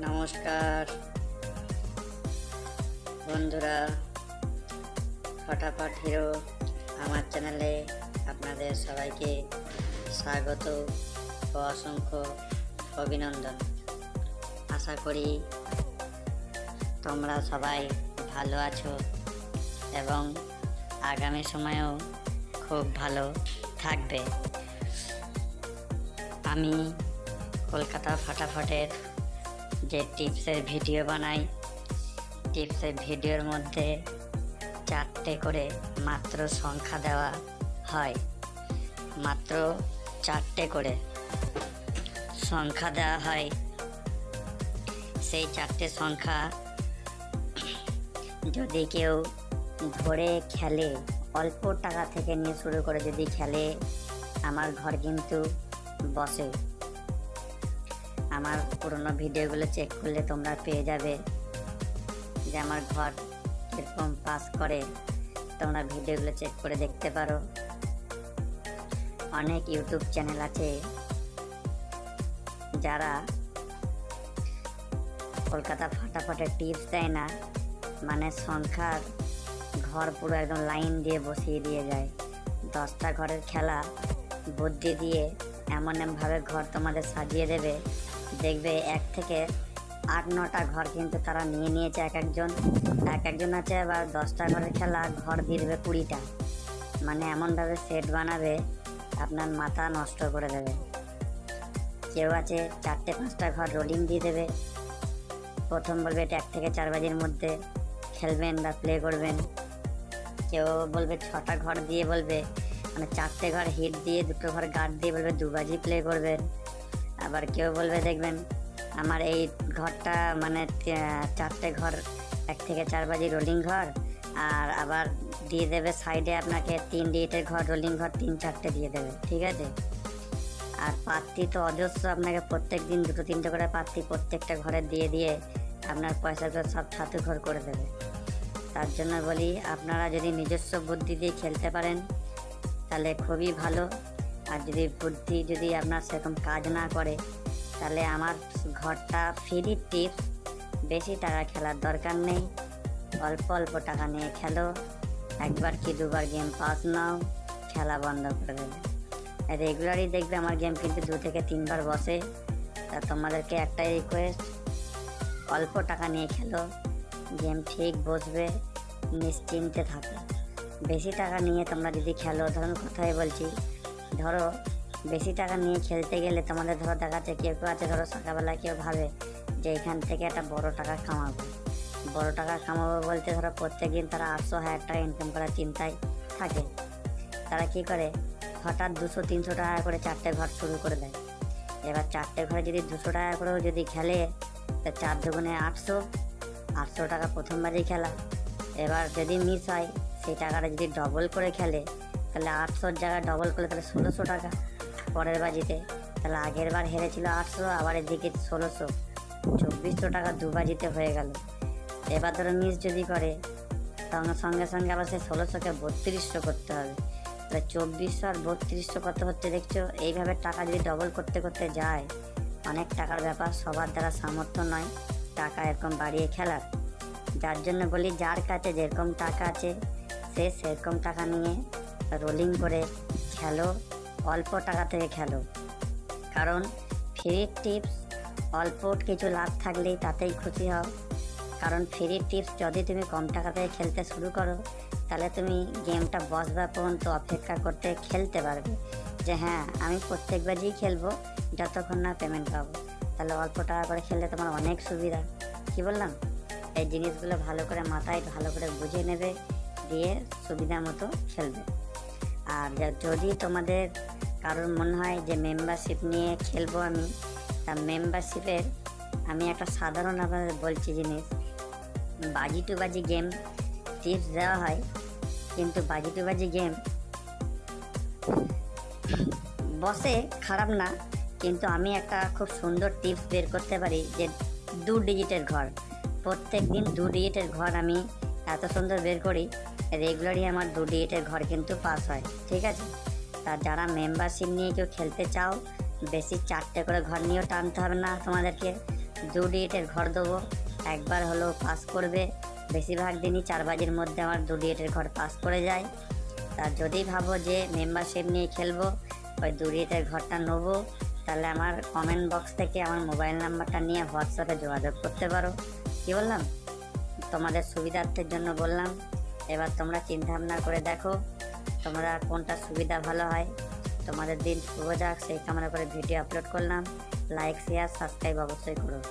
নমস্কার বন্ধুরা, ফটাফট হিরো আমার চ্যানেলে আপনাদের সবাইকে স্বাগত ও অসংখ্য অভিনন্দন। আশা করি তোমরা সবাই ভালো আছো এবং আগামী সময়েও খুব ভালো থাকবে। আমি কলকাতা ফটাফটের যে টিপসের ভিডিও বানাই, টিপসের ভিডিওর মধ্যে 4টে করে মাত্র সংখ্যা দেওয়া হয়। মাত্র 4টে করে সংখ্যা দেওয়া হয়। সেই 4টে সংখ্যা যদি কেউ ধরে খেলে, অল্প টাকা থেকে নিয়ে শুরু করে যদি খেলে, আমার ঘর কিন্তু বসে। আমার পুরনো ভিডিওগুলো চেক করলে তোমরা পেয়ে যাবে যে আমার ঘর কীরকম পাস করে। তোমরা ভিডিওগুলো চেক করে দেখতে পারো। অনেক ইউটিউব চ্যানেল আছে যারা কলকাতা ফটাফটের টিপস দেয় না, মানে সংখ্যার ঘর পুরো একদম লাইন দিয়ে বসিয়ে দিয়ে যায়। 10টা ঘরের খেলা বুদ্ধি দিয়ে এমনভাবে ঘর তোমাদের সাজিয়ে দেবে, দেখবে 1 থেকে 8-9টা ঘর কিন্তু তারা নিয়ে নিয়েছে। এক একজন আছে আবার 10টা ঘরের খেলা ঘর দিয়ে দেবে 20টা। মানে এমনভাবে সেট বানাবে আপনার মাথা নষ্ট করে দেবে। কেউ আছে 4-5টা ঘর রোলিং দিয়ে দেবে। প্রথম বলবে এটা 1 থেকে 4 বাজির মধ্যে খেলবেন বা প্লে করবেন। কেউ বলবে 6টা ঘর দিয়ে বলবে, মানে 4টে ঘর হিট দিয়ে 2টো ঘর গার্ড দিয়ে বলবে 2 বাজি প্লে করবেন। আবার কেউ বলবে দেখবেন আমার এই ঘরটা মানে 4টে ঘর 1 থেকে 4 বাজি রোলিং ঘর, আর আবার দিয়ে দেবে সাইডে আপনাকে 3 ডিজিটের ঘর রোলিং ঘর 3-4টে দিয়ে দেবে, ঠিক আছে। আর পাত্তি তো অজস্র, আপনাকে প্রত্যেক দিন 2-3টে করে পাত্তি প্রত্যেকটা ঘরে দিয়ে দিয়ে আপনার পয়সাগুলো সব ছাতু ঘর করে দেবে। তার জন্য বলি, আপনারা যদি নিজস্ব বুদ্ধি দিয়ে খেলতে পারেন তাহলে খুবই ভালো। আর যদি আপনার সেরকম কাজ না করে তাহলে আমার ঘরটা ফ্রি টিপস। বেশি টাকা খেলার দরকার নেই, অল্প অল্প টাকা নিয়ে খেলো। 1বার কি 2বার গেম পাস নাও, খেলা বন্ধ করে দেবে। রেগুলারই দেখবে আমার গেম কিন্তু 2 থেকে 3বার বসে। তা তোমাদেরকে একটাই রিকোয়েস্ট, অল্প টাকা নিয়ে খেলো, গেম ঠিক বসবে, নিশ্চিন্তে থাকো। বেশি টাকা নিয়ে তোমরা যদি খেলো, ধরুন কথাই বলছি, ধরো বেশি টাকা নিয়ে খেলতে গেলে তোমাদের ধরো দেখাচ্ছে কেউ আছে, ধরো সকালবেলায় কেউ ভাবে যে এখান থেকে একটা বড় টাকা কামাবো। বড় টাকা কামাবো বলতে ধরো প্রত্যেক দিন তারা 800-1000 টাকা ইনকাম করার চিন্তায় থাকে। তারা কি করে, হঠাৎ 200-300 টাকা করে 4টে ঘর শুরু করে দেয়। এবার 4টে ঘরে যদি 200 টাকা করেও যদি খেলে, তো 4 দুগুণে 800 টাকা প্রথম বারেই খেলা। এবার যদি মিস হয়, সেই টাকাটা যদি ডবল করে খেলে, তাহলে 800-র জায়গায় ডবল করলে তাহলে 1600 টাকা পরের বাজিতে। তাহলে আগের বার হেরেছিল 800, আবার এদিকে 1600, 2400 টাকা 2 বাজিতে হয়ে গেল। এবার ধরো মিস যদি করে, তখন সঙ্গে সঙ্গে আবার সেই 1600কে 3200 করতে হবে। তাহলে 2400 আর 3200 কত হচ্ছে দেখছো। এইভাবে টাকা যদি ডবল করতে করতে যায়, অনেক টাকার ব্যাপার, সবার দ্বারা সামর্থ্য নয় টাকা এরকম বাড়িয়ে খেলার। যার জন্য বলি, যার কাছে যেরকম টাকা আছে সে সেরকম টাকা নিয়ে রোলিং করে খেলো, অল্প টাকা থেকে খেলো। কারণ ফ্রি টিপস অল্প কিছু লাভ থাকলেই তাতেই খুশি হও। কারণ ফ্রি টিপস যদি তুমি কম টাকা থেকে খেলতে শুরু করো, তাহলে তুমি গেমটা বসবা পর্যন্ত অপেক্ষা করতে খেলতে পারবে যে হ্যাঁ আমি প্রত্যেক বারেই খেলবো যতক্ষণ না পেমেন্ট পাবো। তাহলে অল্প টাকা করে খেললে তোমার অনেক সুবিধা। কি বললাম? এই জিনিসগুলো ভালো করে মাথায় ভালো করে বুঝে নেবে, দিয়ে সুবিধা মতো খেলবে। আর যদি তোমাদের কারোর মনে হয় যে মেম্বারশিপ নিয়ে খেলবো আমি, তা মেম্বারশিপের আমি একটা সাধারণ আপনাদের বলছি জিনিস। বাজি টু বাজি গেম টিপস দেওয়া হয়, কিন্তু বাজি টু বাজি গেম বসে খারাপ না, কিন্তু আমি একটা খুব সুন্দর টিপস বের করতে পারি যে 2 ডিজিটের ঘর, প্রত্যেক দিন 2 ডিজিটের ঘর আমি এত সুন্দর বের করি, রেগুলারই আমার 2 ডিজিটের ঘর কিন্তু পাস হয়, ঠিক আছে। তা যারা মেম্বারশিপ নিয়ে কেউ খেলতে চাও, বেশি 4টে করে ঘর নিয়েও টানতে হবে না তোমাদেরকে। ডুডিটের ঘর দেবো, একবার হলেও পাস করবে। বেশিরভাগ দিনই 4 বাজির মধ্যে আমার ডুডিটের ঘর পাস করে যায়। তা যদি ভাবো যে মেম্বারশিপ নিয়ে খেলবো, ওই ডুডিটের ঘরটা নেবো, তাহলে আমার কমেন্ট বক্স থেকে আমার মোবাইল নাম্বারটা নিয়ে হোয়াটসঅ্যাপে যোগাযোগ করতে পারো। কি বললাম? তোমাদের সুবিধার্থের জন্য বললাম। এবার তোমরা চিন্তা ভাবনা করে দেখো তোমরা কোনটা সুবিধা ভালো হয়। তোমাদের দিন শুভ যাক সেই কামনা করে ভিডিও আপলোড করলাম। লাইক শেয়ার সাবস্ক্রাইব অবশ্যই করো।